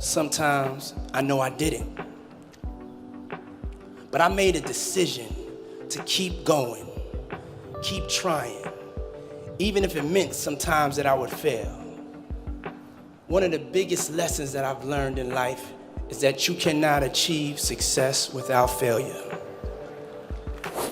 Sometimes I know I didn't. But I made a decision to keep going, keep trying, even if it meant sometimes that I would fail. One of the biggest lessons that I've learned in life is that you cannot achieve success without failure.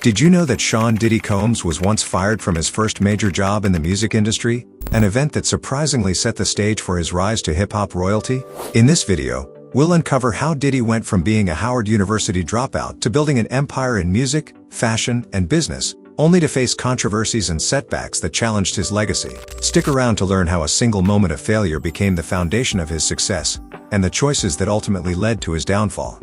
Did you know that Sean Diddy Combs was once fired from his first major job in the music industry? An event that surprisingly set the stage for his rise to hip-hop royalty? In this video, we'll uncover how Diddy went from being a Howard University dropout to building an empire in music, fashion, and business, only to face controversies and setbacks that challenged his legacy. Stick around to learn how a single moment of failure became the foundation of his success, and the choices that ultimately led to his downfall.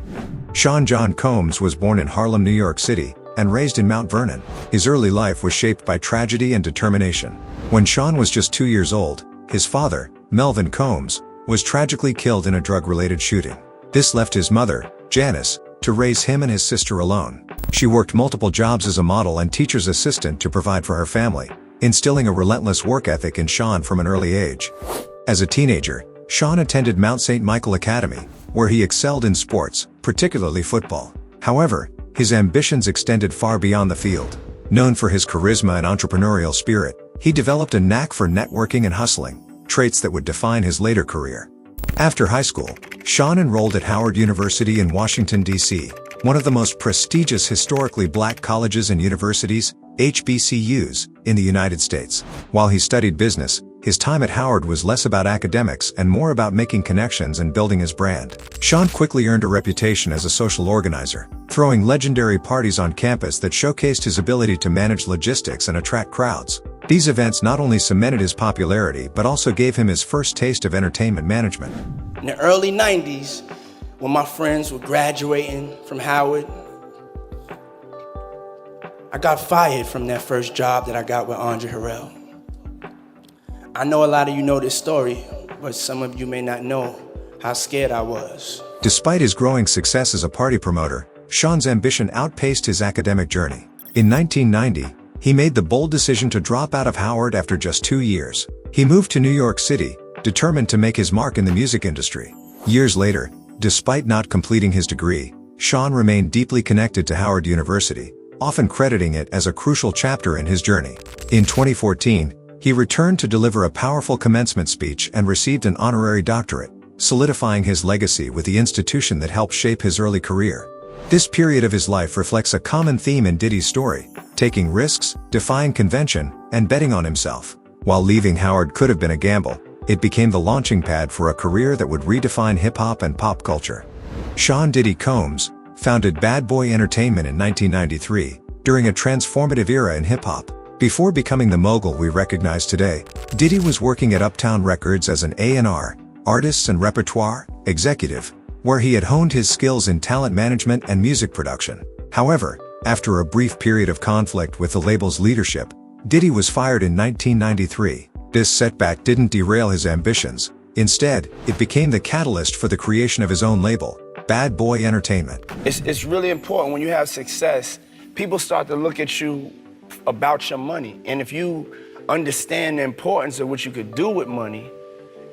Sean John Combs was born in Harlem, New York City, and raised in Mount Vernon. His early life was shaped by tragedy and determination. When Sean was just 2 years old, his father, Melvin Combs, was tragically killed in a drug-related shooting. This left his mother, Janice, to raise him and his sister alone. She worked multiple jobs as a model and teacher's assistant to provide for her family, instilling a relentless work ethic in Sean from an early age. As a teenager, Sean attended Mount St. Michael Academy, where he excelled in sports, particularly football. However, his ambitions extended far beyond the field. Known for his charisma and entrepreneurial spirit, he developed a knack for networking and hustling, traits that would define his later career. After high school, Sean enrolled at Howard University in Washington, D.C., one of the most prestigious historically black colleges and universities, HBCUs, in the United States. While he studied business, his time at Howard was less about academics and more about making connections and building his brand. Sean quickly earned a reputation as a social organizer, throwing legendary parties on campus that showcased his ability to manage logistics and attract crowds. These events not only cemented his popularity but also gave him his first taste of entertainment management. In the early 90s, when my friends were graduating from Howard, I got fired from that first job that I got with Andre Harrell. I know a lot of you know this story, but some of you may not know how scared I was. Despite his growing success as a party promoter, Sean's ambition outpaced his academic journey. In 1990, he made the bold decision to drop out of Howard after just 2 years. He moved to New York City, determined to make his mark in the music industry. Years later, despite not completing his degree, Sean remained deeply connected to Howard University, often crediting it as a crucial chapter in his journey. In 2014, he returned to deliver a powerful commencement speech and received an honorary doctorate, solidifying his legacy with the institution that helped shape his early career. This period of his life reflects a common theme in Diddy's story: taking risks, defying convention, and betting on himself. While leaving Howard could have been a gamble, it became the launching pad for a career that would redefine hip-hop and pop culture. Sean Diddy Combs founded Bad Boy Entertainment in 1993, during a transformative era in hip-hop. Before becoming the mogul we recognize today, Diddy was working at Uptown Records as an A&R, artists and repertoire, executive, where he had honed his skills in talent management and music production. However, after a brief period of conflict with the label's leadership, Diddy was fired in 1993. This setback didn't derail his ambitions. Instead, it became the catalyst for the creation of his own label, Bad Boy Entertainment. It's really important when you have success, people start to look at you about your money. And if you understand the importance of what you could do with money,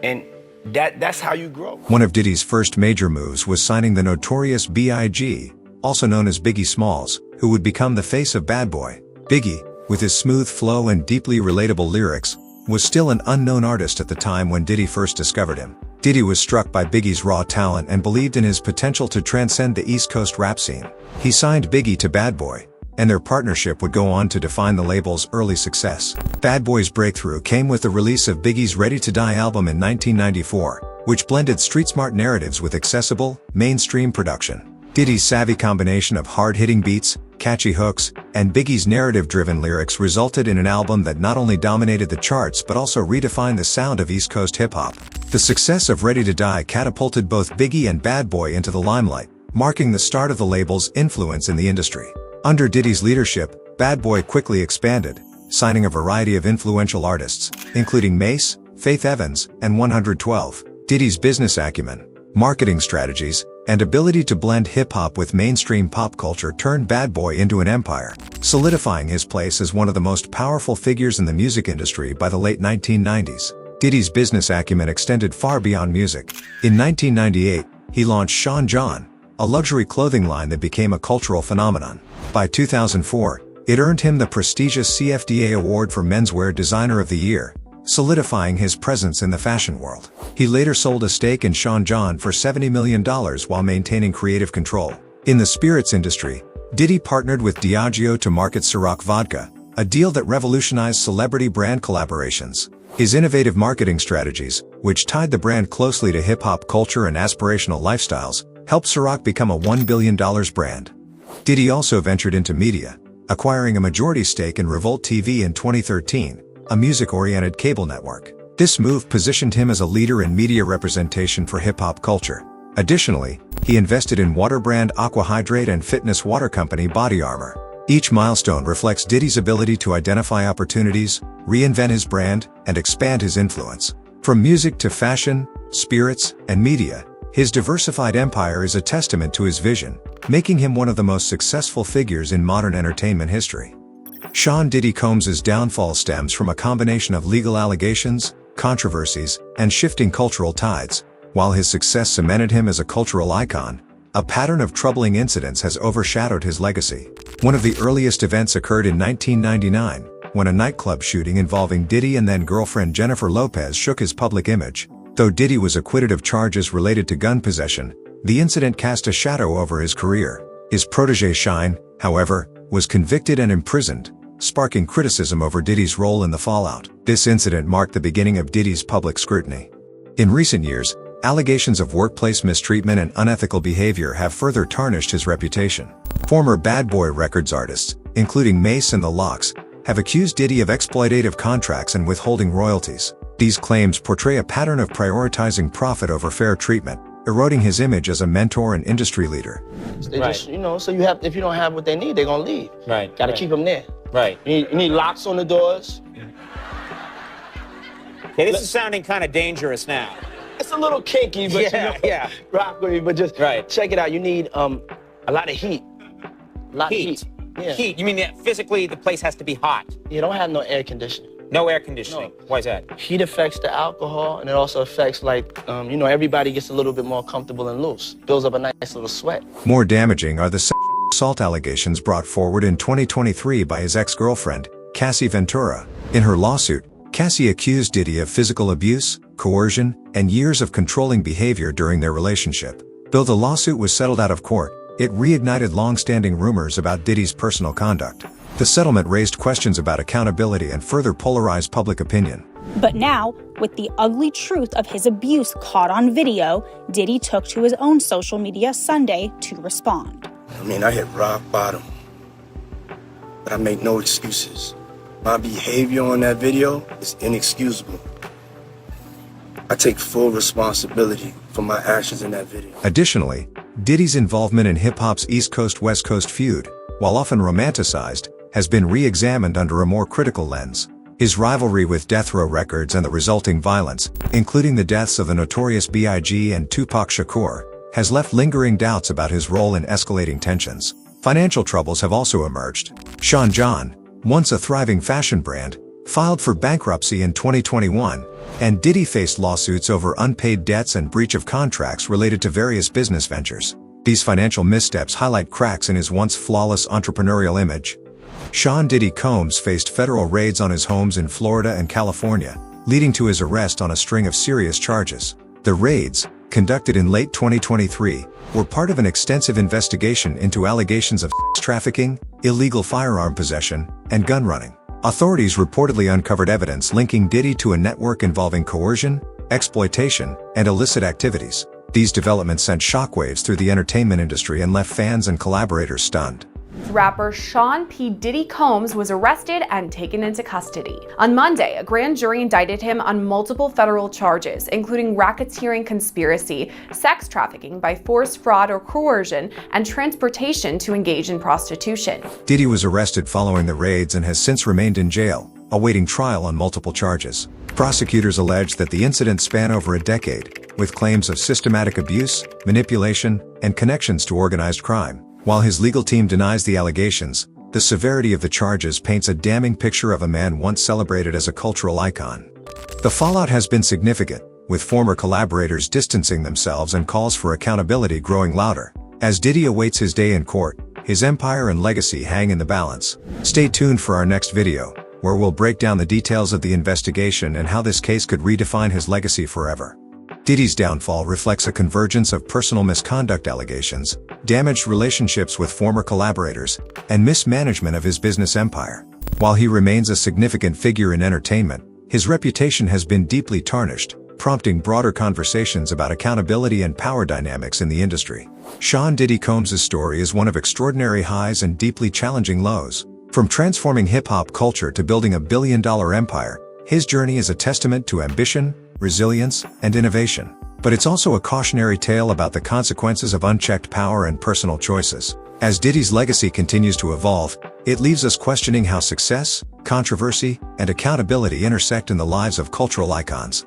and that's how you grow. One of Diddy's first major moves was signing the Notorious B.I.G, also known as Biggie Smalls, who would become the face of Bad Boy. Biggie, with his smooth flow and deeply relatable lyrics, was still an unknown artist at the time when Diddy first discovered him. Diddy was struck by Biggie's raw talent and believed in his potential to transcend the East Coast rap scene. He signed Biggie to Bad Boy, and their partnership would go on to define the label's early success. Bad Boy's breakthrough came with the release of Biggie's Ready to Die album in 1994, which blended street-smart narratives with accessible, mainstream production. Diddy's savvy combination of hard-hitting beats, catchy hooks, and Biggie's narrative-driven lyrics resulted in an album that not only dominated the charts but also redefined the sound of East Coast hip-hop. The success of Ready to Die catapulted both Biggie and Bad Boy into the limelight, marking the start of the label's influence in the industry. Under Diddy's leadership, Bad Boy quickly expanded, signing a variety of influential artists, including Mace, Faith Evans, and 112. Diddy's business acumen, marketing strategies, and ability to blend hip-hop with mainstream pop culture turned Bad Boy into an empire, solidifying his place as one of the most powerful figures in the music industry by the late 1990s. Diddy's business acumen extended far beyond music. In 1998, he launched Sean John, a luxury clothing line that became a cultural phenomenon. By 2004, it earned him the prestigious CFDA Award for Menswear Designer of the Year, solidifying his presence in the fashion world. He later sold a stake in Sean John for $70 million while maintaining creative control. In the spirits industry, Diddy partnered with Diageo to market Ciroc vodka, a deal that revolutionized celebrity brand collaborations. His innovative marketing strategies, which tied the brand closely to hip-hop culture and aspirational lifestyles, helped Ciroc become a $1 billion brand. Diddy also ventured into media, acquiring a majority stake in Revolt TV in 2013, a music-oriented cable network. This move positioned him as a leader in media representation for hip-hop culture. Additionally, he invested in water brand Aqua Hydrate and fitness water company Body Armor. Each milestone reflects Diddy's ability to identify opportunities, reinvent his brand, and expand his influence. From music to fashion, spirits, and media, his diversified empire is a testament to his vision, making him one of the most successful figures in modern entertainment history. Sean Diddy Combs' downfall stems from a combination of legal allegations, controversies, and shifting cultural tides. While his success cemented him as a cultural icon, a pattern of troubling incidents has overshadowed his legacy. One of the earliest events occurred in 1999, when a nightclub shooting involving Diddy and then-girlfriend Jennifer Lopez shook his public image. Though Diddy was acquitted of charges related to gun possession, the incident cast a shadow over his career. His protege Shine, however, was convicted and imprisoned, sparking criticism over Diddy's role in the fallout. This incident marked the beginning of Diddy's public scrutiny. In recent years, allegations of workplace mistreatment and unethical behavior have further tarnished his reputation. Former Bad Boy Records artists, including Mace and the Lox, have accused Diddy of exploitative contracts and withholding royalties. These claims portray a pattern of prioritizing profit over fair treatment, eroding his image as a mentor and industry leader. They just, so if you don't have what they need, they're gonna leave. Right. Gotta keep them there. Right. You need locks on the doors. Okay, this is sounding kind of dangerous now. It's a little kinky, but rock with me. But just check it out. You need a lot of heat. A lot of heat. Yeah. Heat. You mean that physically the place has to be hot? You don't have no air conditioning. No air conditioning. No. Why is that? Heat affects the alcohol, and it also affects, everybody gets a little bit more comfortable and loose. Builds up a nice little sweat. More damaging are the sexual assault allegations brought forward in 2023 by his ex-girlfriend, Cassie Ventura. In her lawsuit, Cassie accused Diddy of physical abuse, coercion, and years of controlling behavior during their relationship. Though the lawsuit was settled out of court, it reignited long-standing rumors about Diddy's personal conduct. The settlement raised questions about accountability and further polarized public opinion. But now, with the ugly truth of his abuse caught on video, Diddy took to his own social media Sunday to respond. I hit rock bottom, but I make no excuses. My behavior on that video is inexcusable. I take full responsibility for my actions in that video. Additionally, Diddy's involvement in hip-hop's East Coast-West Coast feud, while often romanticized, has been re-examined under a more critical lens. His rivalry with Death Row Records and the resulting violence, including the deaths of the Notorious B.I.G. and Tupac Shakur, has left lingering doubts about his role in escalating tensions. Financial troubles have also emerged. Sean John, once a thriving fashion brand, filed for bankruptcy in 2021, and Diddy faced lawsuits over unpaid debts and breach of contracts related to various business ventures. These financial missteps highlight cracks in his once flawless entrepreneurial image. Sean Diddy Combs faced federal raids on his homes in Florida and California, leading to his arrest on a string of serious charges. The raids, conducted in late 2023, were part of an extensive investigation into allegations of sex trafficking, illegal firearm possession, and gun running. Authorities reportedly uncovered evidence linking Diddy to a network involving coercion, exploitation, and illicit activities. These developments sent shockwaves through the entertainment industry and left fans and collaborators stunned. Rapper Sean P. Diddy Combs was arrested and taken into custody. On Monday, a grand jury indicted him on multiple federal charges, including racketeering conspiracy, sex trafficking by force, fraud, or coercion, and transportation to engage in prostitution. Diddy was arrested following the raids and has since remained in jail, awaiting trial on multiple charges. Prosecutors allege that the incidents span over a decade, with claims of systematic abuse, manipulation, and connections to organized crime. While his legal team denies the allegations, the severity of the charges paints a damning picture of a man once celebrated as a cultural icon. The fallout has been significant, with former collaborators distancing themselves and calls for accountability growing louder. As Diddy awaits his day in court, his empire and legacy hang in the balance. Stay tuned for our next video, where we'll break down the details of the investigation and how this case could redefine his legacy forever. Diddy's downfall reflects a convergence of personal misconduct allegations, damaged relationships with former collaborators, and mismanagement of his business empire. While he remains a significant figure in entertainment, his reputation has been deeply tarnished, prompting broader conversations about accountability and power dynamics in the industry. Sean Diddy Combs' story is one of extraordinary highs and deeply challenging lows. From transforming hip-hop culture to building a billion-dollar empire, his journey is a testament to ambition, resilience, and innovation. But it's also a cautionary tale about the consequences of unchecked power and personal choices. As Diddy's legacy continues to evolve, it leaves us questioning how success, controversy, and accountability intersect in the lives of cultural icons.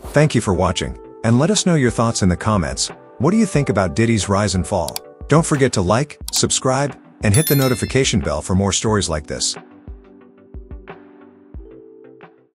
Thank you for watching, and let us know your thoughts in the comments. What do you think about Diddy's rise and fall? Don't forget to like, subscribe, and hit the notification bell for more stories like this.